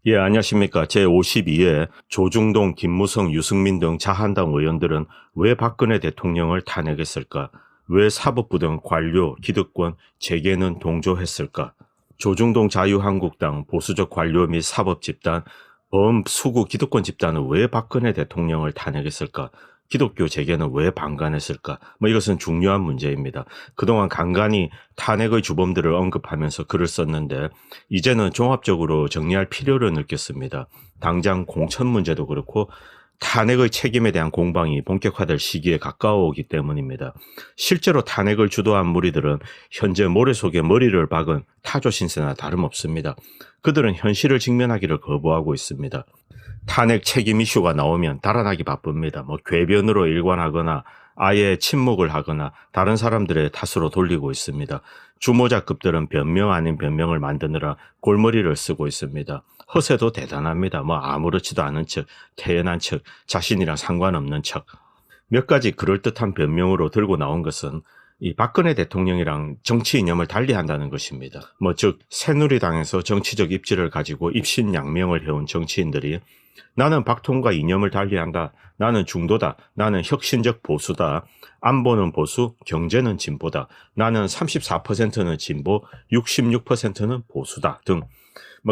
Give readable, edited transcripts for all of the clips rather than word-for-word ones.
예, 안녕하십니까. 제52회 조중동, 김무성, 유승민 등 자한당 의원들은 왜 박근혜 대통령을 탄핵했을까? 왜 사법부 등 관료, 기득권, 재계는 동조했을까? 조중동 자유한국당, 보수적 관료 및 사법집단, 범수구 기득권 집단은 왜 박근혜 대통령을 탄핵했을까? 기독교 재계는 왜 방관했을까? 이것은 중요한 문제입니다. 그동안 간간히 탄핵의 주범들을 언급하면서 글을 썼는데 이제는 종합적으로 정리할 필요를 느꼈습니다. 당장 공천 문제도 그렇고 탄핵의 책임에 대한 공방이 본격화될 시기에 가까워오기 때문입니다. 실제로 탄핵을 주도한 무리들은 현재 모래 속에 머리를 박은 타조 신세나 다름없습니다. 그들은 현실을 직면하기를 거부하고 있습니다. 탄핵 책임 이슈가 나오면 달아나기 바쁩니다. 궤변으로 일관하거나 아예 침묵을 하거나 다른 사람들의 탓으로 돌리고 있습니다. 주모자급들은 변명 아닌 변명을 만드느라 골머리를 쓰고 있습니다. 허세도 대단합니다. 아무렇지도 않은 척, 태연한 척, 자신이랑 상관없는 척. 몇 가지 그럴듯한 변명으로 들고 나온 것은 이 박근혜 대통령이랑 정치 이념을 달리한다는 것입니다. 즉 새누리당에서 정치적 입지를 가지고 입신양명을 해온 정치인들이 나는 박통과 이념을 달리한다. 나는 중도다. 나는 혁신적 보수다. 안보는 보수, 경제는 진보다. 나는 34%는 진보, 66%는 보수다. 등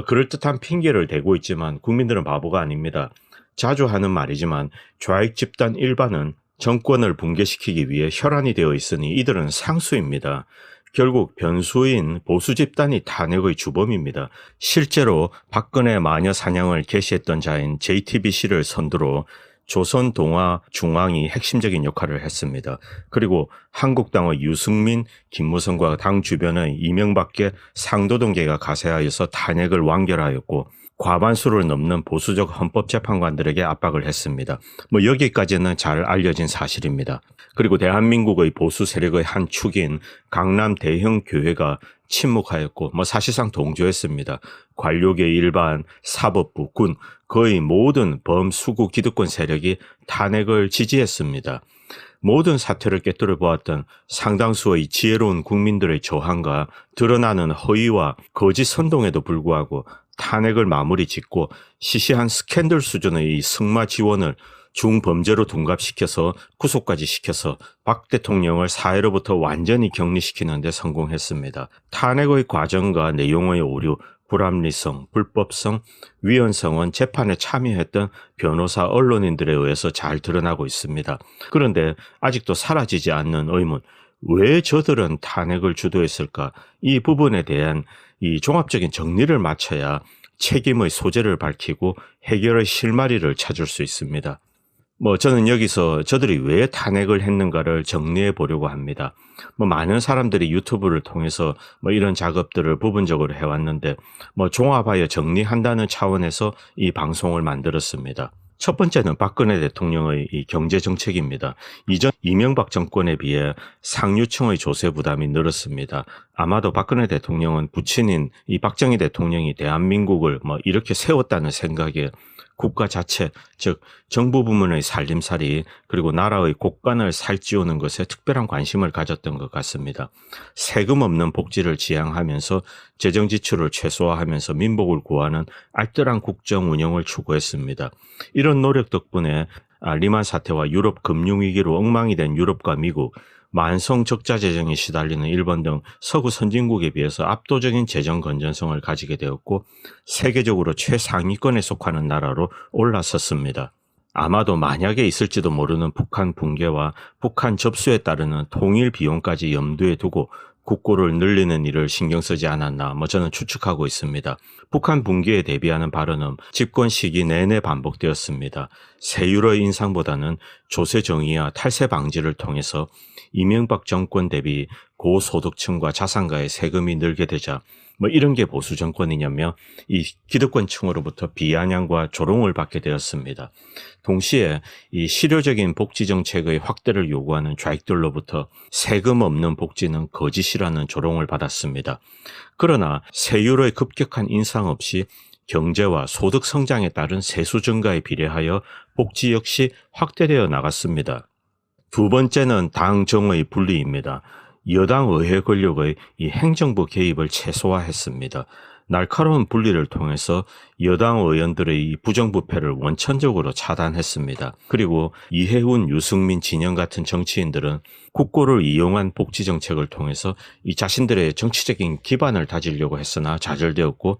그럴듯한 핑계를 대고 있지만 국민들은 바보가 아닙니다. 자주 하는 말이지만 좌익 집단 일반은 정권을 붕괴시키기 위해 혈안이 되어 있으니 이들은 상수입니다. 결국 변수인 보수 집단이 탄핵의 주범입니다. 실제로 박근혜 마녀 사냥을 개시했던 자인 JTBC를 선두로 조선 동아 중앙이 핵심적인 역할을 했습니다. 그리고 한국당의 유승민, 김무성과 당 주변의 이명박계 상도동계가 가세하여서 탄핵을 완결하였고 과반수를 넘는 보수적 헌법재판관들에게 압박을 했습니다. 여기까지는 잘 알려진 사실입니다. 그리고 대한민국의 보수 세력의 한 축인 강남 대형 교회가 침묵하였고 사실상 동조했습니다. 관료계 일반, 사법부, 군 거의 모든 범수구 기득권 세력이 탄핵을 지지했습니다. 모든 사태를 꿰뚫어 보았던 상당수의 지혜로운 국민들의 저항과 드러나는 허위와 거짓 선동에도 불구하고 탄핵을 마무리 짓고 시시한 스캔들 수준의 이 승마 지원을 중범죄로 둔갑시켜서 구속까지 시켜서 박 대통령을 사회로부터 완전히 격리시키는 데 성공했습니다. 탄핵의 과정과 내용의 오류, 불합리성, 불법성, 위헌성은 재판에 참여했던 변호사, 언론인들에 의해서 잘 드러나고 있습니다. 그런데 아직도 사라지지 않는 의문, 왜 저들은 탄핵을 주도했을까? 이 부분에 대한 이 종합적인 정리를 마쳐야 책임의 소재를 밝히고 해결의 실마리를 찾을 수 있습니다. 저는 여기서 저들이 왜 탄핵을 했는가를 정리해 보려고 합니다. 많은 사람들이 유튜브를 통해서 이런 작업들을 부분적으로 해왔는데 종합하여 정리한다는 차원에서 이 방송을 만들었습니다. 첫 번째는 박근혜 대통령의 이 경제 정책입니다. 이전 이명박 정권에 비해 상류층의 조세 부담이 늘었습니다. 아마도 박근혜 대통령은 부친인 이 박정희 대통령이 대한민국을 이렇게 세웠다는 생각에 국가 자체, 즉 정부 부문의 살림살이 그리고 나라의 곳간을 살찌우는 것에 특별한 관심을 가졌던 것 같습니다. 세금 없는 복지를 지향하면서 재정 지출을 최소화하면서 민복을 구하는 알뜰한 국정 운영을 추구했습니다. 이런 노력 덕분에 리만 사태와 유럽 금융위기로 엉망이 된 유럽과 미국, 만성 적자 재정에 시달리는 일본 등 서구 선진국에 비해서 압도적인 재정 건전성을 가지게 되었고 세계적으로 최상위권에 속하는 나라로 올라섰습니다. 아마도 만약에 있을지도 모르는 북한 붕괴와 북한 접수에 따르는 통일 비용까지 염두에 두고 국고를 늘리는 일을 신경 쓰지 않았나 저는 추측하고 있습니다. 북한 붕괴에 대비하는 발언은 집권 시기 내내 반복되었습니다. 세율의 인상보다는 조세 정의와 탈세 방지를 통해서 이명박 정권 대비 고소득층과 자산가의 세금이 늘게 되자 이런 게 보수 정권이냐며 이 기득권층으로부터 비아냥과 조롱을 받게 되었습니다. 동시에 이 실효적인 복지 정책의 확대를 요구하는 좌익들로부터 세금 없는 복지는 거짓이라는 조롱을 받았습니다. 그러나 세율의 급격한 인상 없이 경제와 소득 성장에 따른 세수 증가에 비례하여 복지 역시 확대되어 나갔습니다. 두 번째는 당 정의 분리입니다. 여당 의회 권력의 이 행정부 개입을 최소화했습니다. 날카로운 분리를 통해서 여당 의원들의 이 부정부패를 원천적으로 차단했습니다. 그리고 이해훈, 유승민, 진영 같은 정치인들은 국고를 이용한 복지정책을 통해서 이 자신들의 정치적인 기반을 다지려고 했으나 좌절되었고,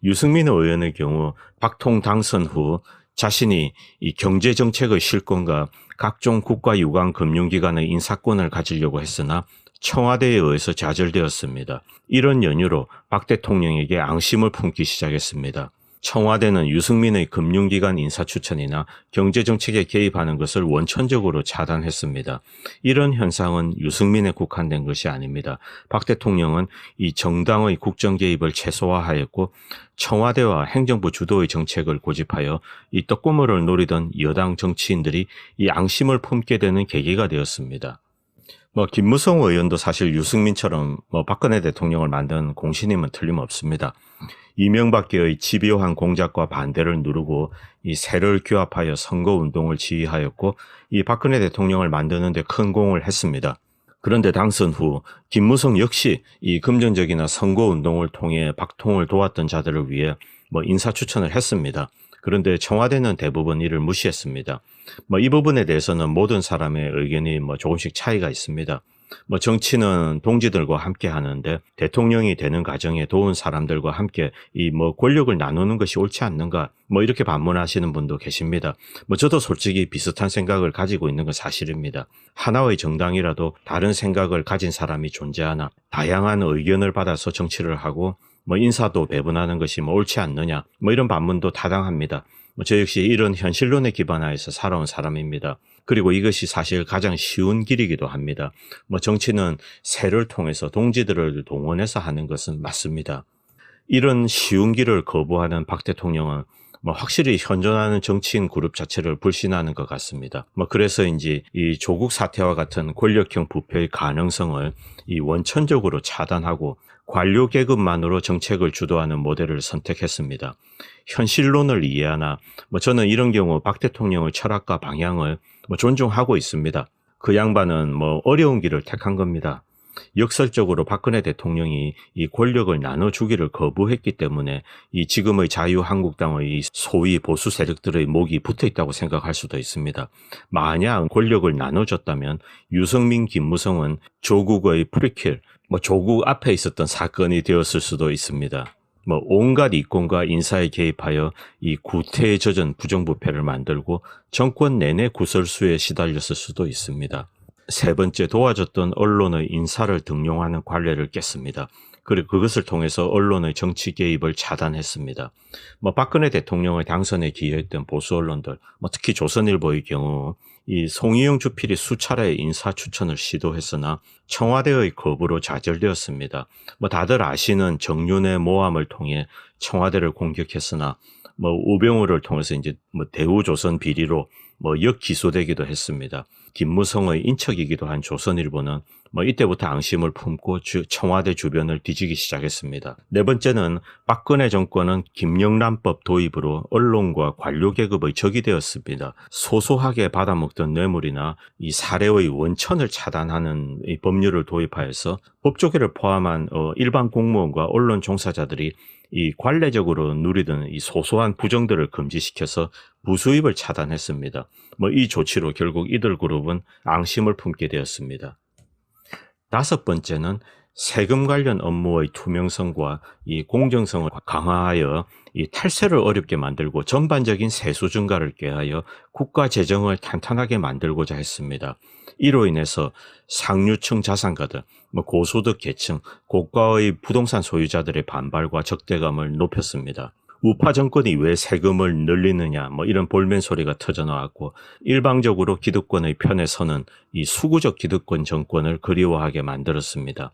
유승민 의원의 경우 박통 당선 후 자신이 이 경제정책의 실권과 각종 국가유관 금융기관의 인사권을 가지려고 했으나 청와대에 의해서 좌절되었습니다. 이런 연유로 박 대통령에게 앙심을 품기 시작했습니다. 청와대는 유승민의 금융기관 인사 추천이나 경제정책에 개입하는 것을 원천적으로 차단했습니다. 이런 현상은 유승민에 국한된 것이 아닙니다. 박 대통령은 이 정당의 국정 개입을 최소화하였고, 청와대와 행정부 주도의 정책을 고집하여 이 떡고물을 노리던 여당 정치인들이 이 앙심을 품게 되는 계기가 되었습니다. 김무성 의원도 사실 유승민처럼 박근혜 대통령을 만든 공신임은 틀림없습니다. 이명박계의 집요한 공작과 반대를 누르고 이 세를 규합하여 선거운동을 지휘하였고, 이 박근혜 대통령을 만드는 데 큰 공을 했습니다. 그런데 당선 후 김무성 역시 이 금전적이나 선거운동을 통해 박통을 도왔던 자들을 위해 인사 추천을 했습니다. 그런데 청와대는 대부분 이를 무시했습니다. 이 부분에 대해서는 모든 사람의 의견이 조금씩 차이가 있습니다. 정치는 동지들과 함께 하는데 대통령이 되는 과정에 도운 사람들과 함께 이 권력을 나누는 것이 옳지 않는가 이렇게 반문하시는 분도 계십니다. 저도 솔직히 비슷한 생각을 가지고 있는 건 사실입니다. 하나의 정당이라도 다른 생각을 가진 사람이 존재하나 다양한 의견을 받아서 정치를 하고 인사도 배분하는 것이 옳지 않느냐 이런 반문도 타당합니다. 저 역시 이런 현실론에 기반하여서 살아온 사람입니다. 그리고 이것이 사실 가장 쉬운 길이기도 합니다. 정치는 세를 통해서 동지들을 동원해서 하는 것은 맞습니다. 이런 쉬운 길을 거부하는 박 대통령은 확실히 현존하는 정치인 그룹 자체를 불신하는 것 같습니다. 그래서인지 이 조국 사태와 같은 권력형 부패의 가능성을 이 원천적으로 차단하고 관료 계급만으로 정책을 주도하는 모델을 선택했습니다. 현실론을 이해하나 저는 이런 경우 박 대통령의 철학과 방향을 존중하고 있습니다. 그 양반은 어려운 길을 택한 겁니다. 역설적으로 박근혜 대통령이 이 권력을 나눠주기를 거부했기 때문에 이 지금의 자유한국당의 소위 보수 세력들의 목이 붙어있다고 생각할 수도 있습니다. 만약 권력을 나눠줬다면 유승민, 김무성은 조국의 프리퀄, 조국 앞에 있었던 사건이 되었을 수도 있습니다. 온갖 이권과 인사에 개입하여 이 구태에 젖은 부정부패를 만들고 정권 내내 구설수에 시달렸을 수도 있습니다. 세 번째, 도와줬던 언론의 인사를 등용하는 관례를 깼습니다. 그리고 그것을 통해서 언론의 정치 개입을 차단했습니다. 박근혜 대통령의 당선에 기여했던 보수 언론들, 특히 조선일보의 경우 이 송희영 주필이 수차례 인사 추천을 시도했으나 청와대의 거부로 좌절되었습니다. 다들 아시는 정윤회 모함을 통해 청와대를 공격했으나 우병우를 통해서 이제 대우조선 비리로 역기소되기도 했습니다. 김무성의 인척이기도 한 조선일보는 이때부터 앙심을 품고 청와대 주변을 뒤지기 시작했습니다. 네 번째는 박근혜 정권은 김영란법 도입으로 언론과 관료 계급의 적이 되었습니다. 소소하게 받아먹던 뇌물이나 이 사례의 원천을 차단하는 이 법률을 도입하여서 법조계를 포함한 일반 공무원과 언론 종사자들이 이 관례적으로 누리던 이 소소한 부정들을 금지시켜서 부수입을 차단했습니다. 이 조치로 결국 이들 그룹은 앙심을 품게 되었습니다. 다섯 번째는 세금 관련 업무의 투명성과 이 공정성을 강화하여 이 탈세를 어렵게 만들고 전반적인 세수 증가를 꾀하여 국가 재정을 탄탄하게 만들고자 했습니다. 이로 인해서 상류층 자산가들, 고소득 계층, 고가의 부동산 소유자들의 반발과 적대감을 높였습니다. 우파 정권이 왜 세금을 늘리느냐 이런 볼멘 소리가 터져나왔고, 일방적으로 기득권의 편에 서는 이 수구적 기득권 정권을 그리워하게 만들었습니다.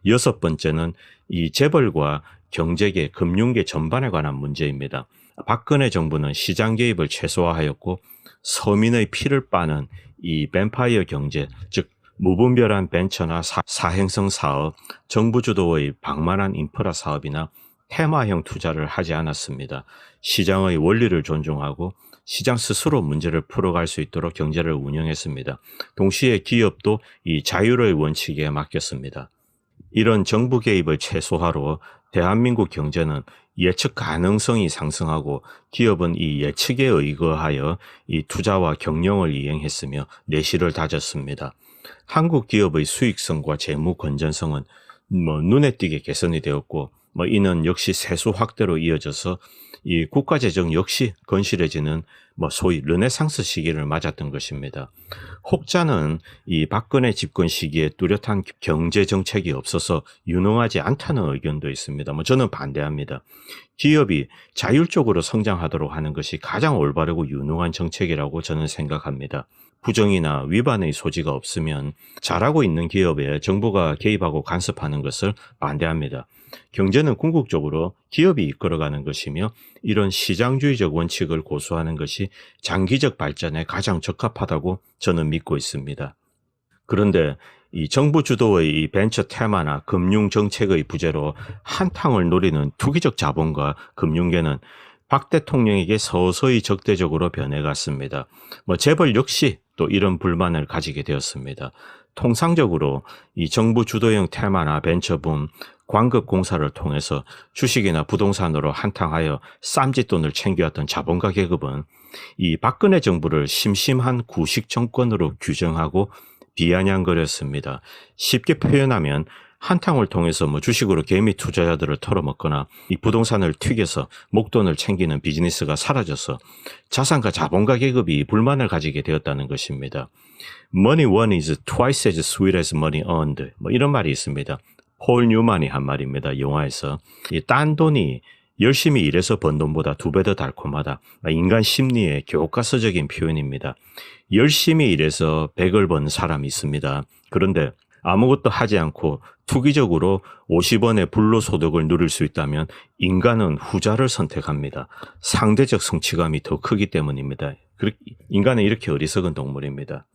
여섯 번째는 이 재벌과 경제계, 금융계 전반에 관한 문제입니다. 박근혜 정부는 시장 개입을 최소화하였고 서민의 피를 빠는 이 뱀파이어 경제, 즉 무분별한 벤처나 사행성 사업, 정부 주도의 방만한 인프라 사업이나 테마형 투자를 하지 않았습니다. 시장의 원리를 존중하고 시장 스스로 문제를 풀어갈 수 있도록 경제를 운영했습니다. 동시에 기업도 이 자율의 원칙에 맡겼습니다. 이런 정부 개입의 최소화로 대한민국 경제는 예측 가능성이 상승하고 기업은 이 예측에 의거하여 이 투자와 경영을 이행했으며 내실을 다졌습니다. 한국 기업의 수익성과 재무 건전성은 눈에 띄게 개선이 되었고 이는 역시 세수 확대로 이어져서 이 국가 재정 역시 건실해지는 소위 르네상스 시기를 맞았던 것입니다. 혹자는 이 박근혜 집권 시기에 뚜렷한 경제 정책이 없어서 유능하지 않다는 의견도 있습니다. 저는 반대합니다. 기업이 자율적으로 성장하도록 하는 것이 가장 올바르고 유능한 정책이라고 저는 생각합니다. 부정이나 위반의 소지가 없으면 잘하고 있는 기업에 정부가 개입하고 간섭하는 것을 반대합니다. 경제는 궁극적으로 기업이 이끌어가는 것이며 이런 시장주의적 원칙을 고수하는 것이 장기적 발전에 가장 적합하다고 저는 믿고 있습니다. 그런데 이 정부 주도의 이 벤처 테마나 금융 정책의 부재로 한탕을 노리는 투기적 자본과 금융계는 박 대통령에게 서서히 적대적으로 변해갔습니다. 재벌 역시 또 이런 불만을 가지게 되었습니다. 통상적으로 이 정부 주도형 테마나 벤처붐, 광급 공사를 통해서 주식이나 부동산으로 한탕하여 쌈짓돈을 챙겨왔던 자본가 계급은 이 박근혜 정부를 심심한 구식 정권으로 규정하고 비아냥거렸습니다. 쉽게 표현하면 한탕을 통해서 주식으로 개미 투자자들을 털어먹거나 이 부동산을 튀겨서 목돈을 챙기는 비즈니스가 사라져서 자산가 자본가 계급이 불만을 가지게 되었다는 것입니다. Money won is twice as sweet as money earned. 이런 말이 있습니다. 폴 뉴만이 한 말입니다. 영화에서. 딴 돈이 열심히 일해서 번 돈보다 2배 더 달콤하다. 인간 심리의 교과서적인 표현입니다. 열심히 일해서 100을 번 사람이 있습니다. 그런데 아무것도 하지 않고 투기적으로 50원의 불로소득을 누릴 수 있다면 인간은 후자를 선택합니다. 상대적 성취감이 더 크기 때문입니다. 인간은 이렇게 어리석은 동물입니다.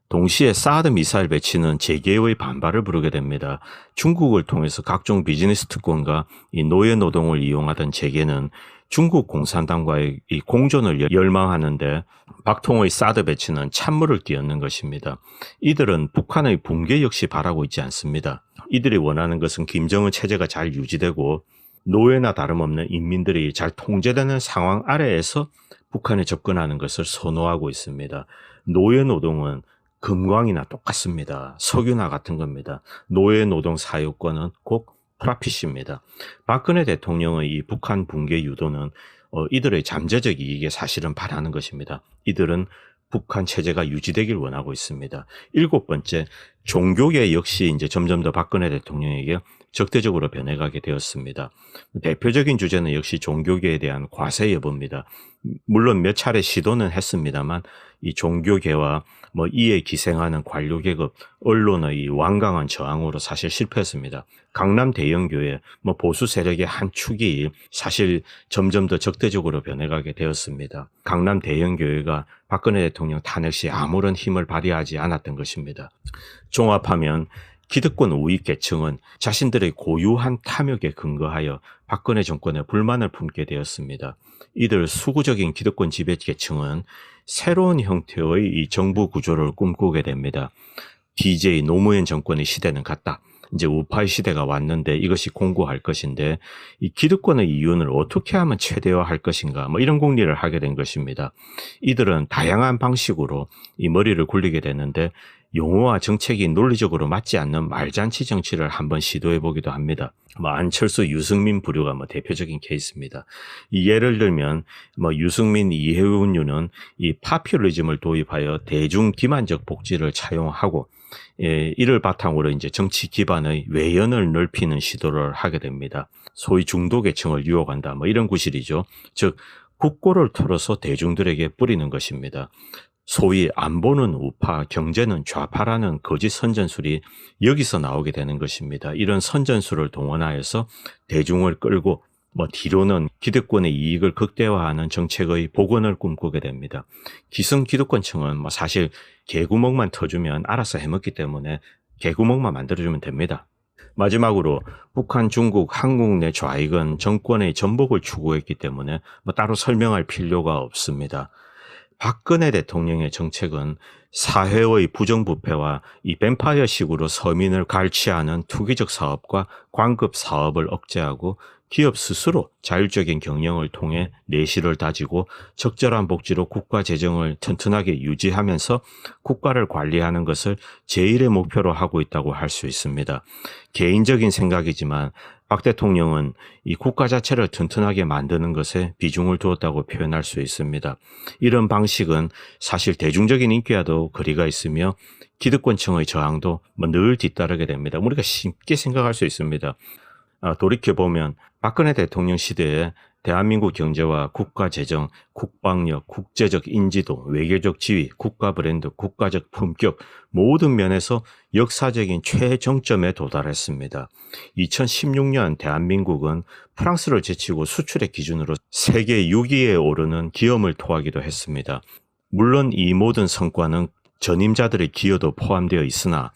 동시에 사드 미사일 배치는 재계의 반발을 부르게 됩니다. 중국을 통해서 각종 비즈니스 특권과 이 노예 노동을 이용하던 재계는 중국 공산당과의 이 공존을 열망하는데 박통의 사드 배치는 찬물을 끼얹는 것입니다. 이들은 북한의 붕괴 역시 바라고 있지 않습니다. 이들이 원하는 것은 김정은 체제가 잘 유지되고 노예나 다름없는 인민들이 잘 통제되는 상황 아래에서 북한에 접근하는 것을 선호하고 있습니다. 노예 노동은 금광이나 똑같습니다. 석유나 같은 겁니다. 노예 노동 사유권은 곧 프라핏입니다. 박근혜 대통령의 이 북한 붕괴 유도는 이들의 잠재적 이익에 사실은 반하는 것입니다. 이들은 북한 체제가 유지되길 원하고 있습니다. 7번째, 종교계 역시 이제 점점 더 박근혜 대통령에게 적대적으로 변해가게 되었습니다. 대표적인 주제는 역시 종교계에 대한 과세 여부입니다. 물론 몇 차례 시도는 했습니다만 이 종교계와 이에 기생하는 관료계급, 언론의 완강한 저항으로 사실 실패했습니다. 강남 대형교회, 보수 세력의 한 축이 사실 점점 더 적대적으로 변해가게 되었습니다. 강남 대형교회가 박근혜 대통령 탄핵 시 아무런 힘을 발휘하지 않았던 것입니다. 종합하면 기득권 우익 계층은 자신들의 고유한 탐욕에 근거하여 박근혜 정권에 불만을 품게 되었습니다. 이들 수구적인 기득권 지배 계층은 새로운 형태의 이 정부 구조를 꿈꾸게 됩니다. DJ 노무현 정권의 시대는 갔다. 이제 우파의 시대가 왔는데 이것이 공고할 것인데 이 기득권의 이윤을 어떻게 하면 최대화할 것인가 이런 공리를 하게 된 것입니다. 이들은 다양한 방식으로 이 머리를 굴리게 되는데 용어와 정책이 논리적으로 맞지 않는 말잔치 정치를 한번 시도해 보기도 합니다. 안철수, 유승민 부류가 대표적인 케이스입니다. 예를 들면 유승민, 이해운류는 이 파퓰리즘을 도입하여 대중 기만적 복지를 차용하고 이를 바탕으로 이제 정치 기반의 외연을 넓히는 시도를 하게 됩니다. 소위 중도 계층을 유혹한다 이런 구실이죠. 즉 국고를 털어서 대중들에게 뿌리는 것입니다. 소위 안보는 우파, 경제는 좌파라는 거짓 선전술이 여기서 나오게 되는 것입니다. 이런 선전술을 동원하여서 대중을 끌고 뒤로는 기득권의 이익을 극대화하는 정책의 복원을 꿈꾸게 됩니다. 기성 기득권층은 사실 개구멍만 터주면 알아서 해먹기 때문에 개구멍만 만들어주면 됩니다. 마지막으로 북한, 중국, 한국 내 좌익은 정권의 전복을 추구했기 때문에 따로 설명할 필요가 없습니다. 박근혜 대통령의 정책은 사회의 부정부패와 이 뱀파이어식으로 서민을 갈취하는 투기적 사업과 광급 사업을 억제하고 기업 스스로 자율적인 경영을 통해 내실을 다지고 적절한 복지로 국가 재정을 튼튼하게 유지하면서 국가를 관리하는 것을 제1의 목표로 하고 있다고 할 수 있습니다. 개인적인 생각이지만 박 대통령은 이 국가 자체를 튼튼하게 만드는 것에 비중을 두었다고 표현할 수 있습니다. 이런 방식은 사실 대중적인 인기와도 거리가 있으며 기득권층의 저항도 늘 뒤따르게 됩니다. 우리가 쉽게 생각할 수 있습니다. 돌이켜보면 박근혜 대통령 시대에 대한민국 경제와 국가 재정, 국방력, 국제적 인지도, 외교적 지위, 국가 브랜드, 국가적 품격 모든 면에서 역사적인 최정점에 도달했습니다. 2016년 대한민국은 프랑스를 제치고 수출의 기준으로 세계 6위에 오르는 기염을 토하기도 했습니다. 물론 이 모든 성과는 전임자들의 기여도 포함되어 있으나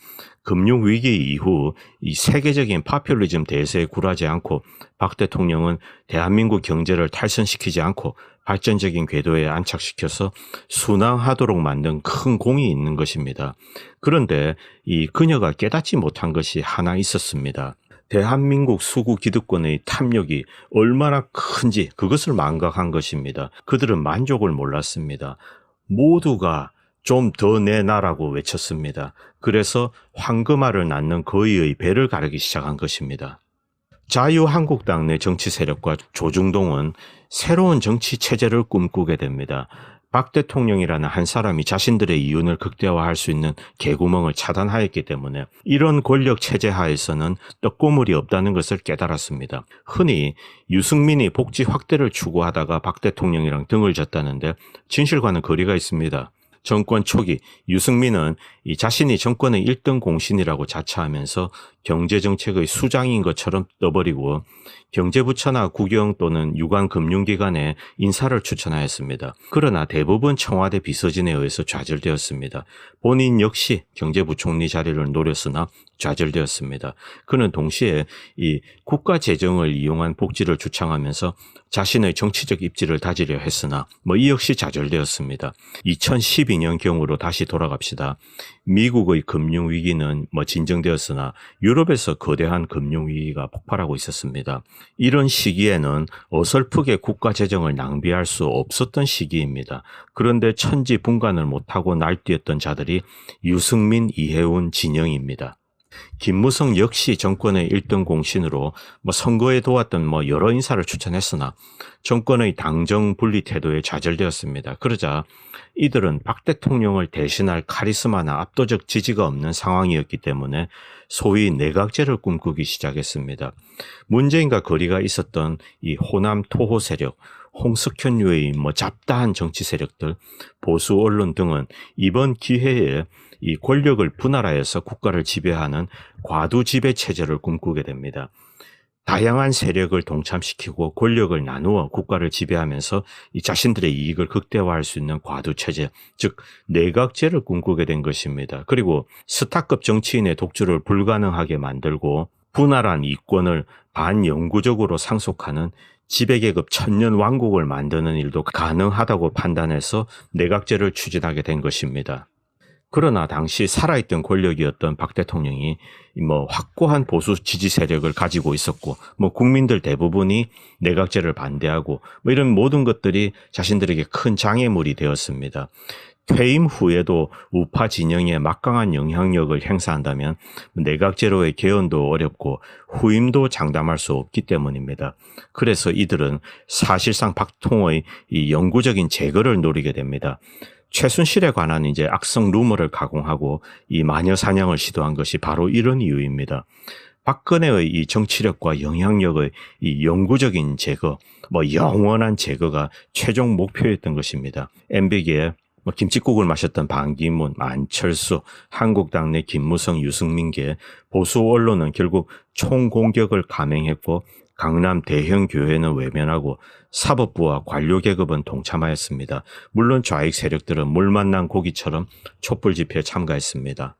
금융위기 이후 이 세계적인 파퓰리즘 대세에 굴하지 않고 박 대통령은 대한민국 경제를 탈선시키지 않고 발전적인 궤도에 안착시켜서 순항하도록 만든 큰 공이 있는 것입니다. 그런데 이 그녀가 깨닫지 못한 것이 하나 있었습니다. 대한민국 수구 기득권의 탐욕이 얼마나 큰지 그것을 망각한 것입니다. 그들은 만족을 몰랐습니다. 모두가 좀 더 내놔라고 외쳤습니다. 그래서 황금알을 낳는 거의의 배를 가르기 시작한 것입니다. 자유한국당 내 정치 세력과 조중동은 새로운 정치 체제를 꿈꾸게 됩니다. 박 대통령이라는 한 사람이 자신들의 이윤을 극대화할 수 있는 개구멍을 차단하였기 때문에 이런 권력 체제 하에서는 떡고물이 없다는 것을 깨달았습니다. 흔히 유승민이 복지 확대를 추구하다가 박 대통령이랑 등을 졌다는데 진실과는 거리가 있습니다. 정권 초기 유승민은 이 자신이 정권의 1등 공신이라고 자처하면서 경제정책의 수장인 것처럼 떠버리고 경제부처나 국영 또는 유관금융기관에 인사를 추천하였습니다. 그러나 대부분 청와대 비서진에 의해서 좌절되었습니다. 본인 역시 경제부총리 자리를 노렸으나 좌절되었습니다. 그는 동시에 이 국가 재정을 이용한 복지를 주창하면서 자신의 정치적 입지를 다지려 했으나 이 역시 좌절되었습니다. 2012년경으로 다시 돌아갑시다. 미국의 금융위기는 진정되었으나 유럽에서 거대한 금융위기가 폭발하고 있었습니다. 이런 시기에는 어설프게 국가 재정을 낭비할 수 없었던 시기입니다. 그런데 천지분간을 못하고 날뛰었던 자들이 유승민, 이해운 진영입니다. 김무성 역시 정권의 1등 공신으로 선거에 도왔던 여러 인사를 추천했으나 정권의 당정 분리 태도에 좌절되었습니다. 그러자 이들은 박 대통령을 대신할 카리스마나 압도적 지지가 없는 상황이었기 때문에 소위 내각제를 꿈꾸기 시작했습니다. 문재인과 거리가 있었던 이 호남 토호 세력, 홍석현류의 잡다한 정치 세력들, 보수 언론 등은 이번 기회에 이 권력을 분할하여서 국가를 지배하는 과두 지배 체제를 꿈꾸게 됩니다. 다양한 세력을 동참시키고 권력을 나누어 국가를 지배하면서 이 자신들의 이익을 극대화할 수 있는 과두 체제, 즉 내각제를 꿈꾸게 된 것입니다. 그리고 스타급 정치인의 독주를 불가능하게 만들고 분할한 이권을 반영구적으로 상속하는 지배계급 천년 왕국을 만드는 일도 가능하다고 판단해서 내각제를 추진하게 된 것입니다. 그러나 당시 살아있던 권력이었던 박 대통령이 확고한 보수 지지 세력을 가지고 있었고 국민들 대부분이 내각제를 반대하고 이런 모든 것들이 자신들에게 큰 장애물이 되었습니다. 퇴임 후에도 우파 진영에 막강한 영향력을 행사한다면 내각제로의 개헌도 어렵고 후임도 장담할 수 없기 때문입니다. 그래서 이들은 사실상 박통의 이 영구적인 제거를 노리게 됩니다. 최순실에 관한 악성 루머를 가공하고 이 마녀 사냥을 시도한 것이 바로 이런 이유입니다. 박근혜의 이 정치력과 영향력의 이 영구적인 제거, 영원한 제거가 최종 목표였던 것입니다. MB계에 김칫국을 마셨던 반기문, 안철수, 한국당 내 김무성, 유승민계 보수 언론은 결국 총공격을 감행했고 강남 대형 교회는 외면하고 사법부와 관료계급은 동참하였습니다. 물론 좌익 세력들은 물 만난 고기처럼 촛불 집회에 참가했습니다.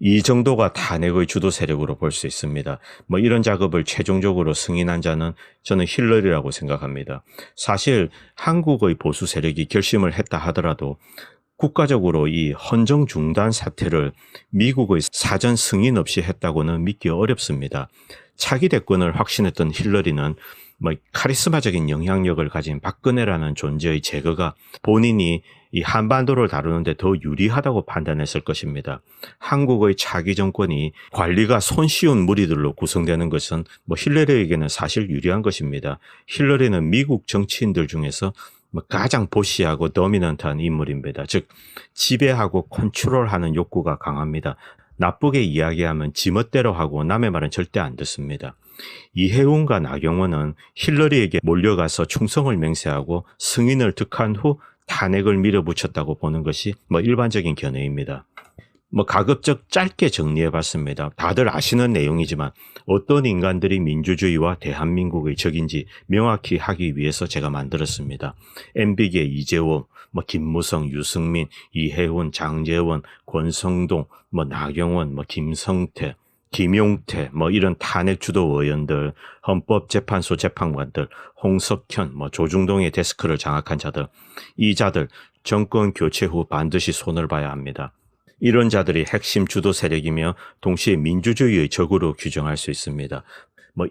이 정도가 탄핵의 주도 세력으로 볼 수 있습니다. 이런 작업을 최종적으로 승인한 자는 저는 힐러리라고 생각합니다. 사실 한국의 보수 세력이 결심을 했다 하더라도 국가적으로 이 헌정 중단 사태를 미국의 사전 승인 없이 했다고는 믿기 어렵습니다. 차기 대권을 확신했던 힐러리는 카리스마적인 영향력을 가진 박근혜라는 존재의 제거가 본인이 이 한반도를 다루는데 더 유리하다고 판단했을 것입니다. 한국의 차기 정권이 관리가 손쉬운 무리들로 구성되는 것은 힐러리에게는 사실 유리한 것입니다. 힐러리는 미국 정치인들 중에서 가장 보시하고 도미넌트한 인물입니다. 즉 지배하고 컨트롤하는 욕구가 강합니다. 나쁘게 이야기하면 지멋대로 하고 남의 말은 절대 안 듣습니다. 이해운과 나경원은 힐러리에게 몰려가서 충성을 맹세하고 승인을 득한 후 탄핵을 밀어붙였다고 보는 것이 일반적인 견해입니다. 가급적 짧게 정리해봤습니다. 다들 아시는 내용이지만 어떤 인간들이 민주주의와 대한민국의 적인지 명확히 하기 위해서 제가 만들었습니다. MB계 이재호, 김무성, 유승민, 이해운, 장제원, 권성동, 나경원, 김성태, 김용태, 이런 탄핵 주도 의원들, 헌법재판소 재판관들, 홍석현, 조중동의 데스크를 장악한 자들, 이 자들 정권 교체 후 반드시 손을 봐야 합니다. 이런 자들이 핵심 주도 세력이며 동시에 민주주의의 적으로 규정할 수 있습니다.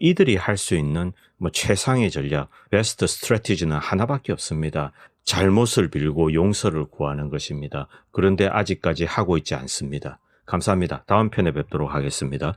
이들이 할 수 있는 최상의 전략, 베스트 스트래티지는 하나밖에 없습니다. 잘못을 빌고 용서를 구하는 것입니다. 그런데 아직까지 하고 있지 않습니다. 감사합니다. 다음 편에 뵙도록 하겠습니다.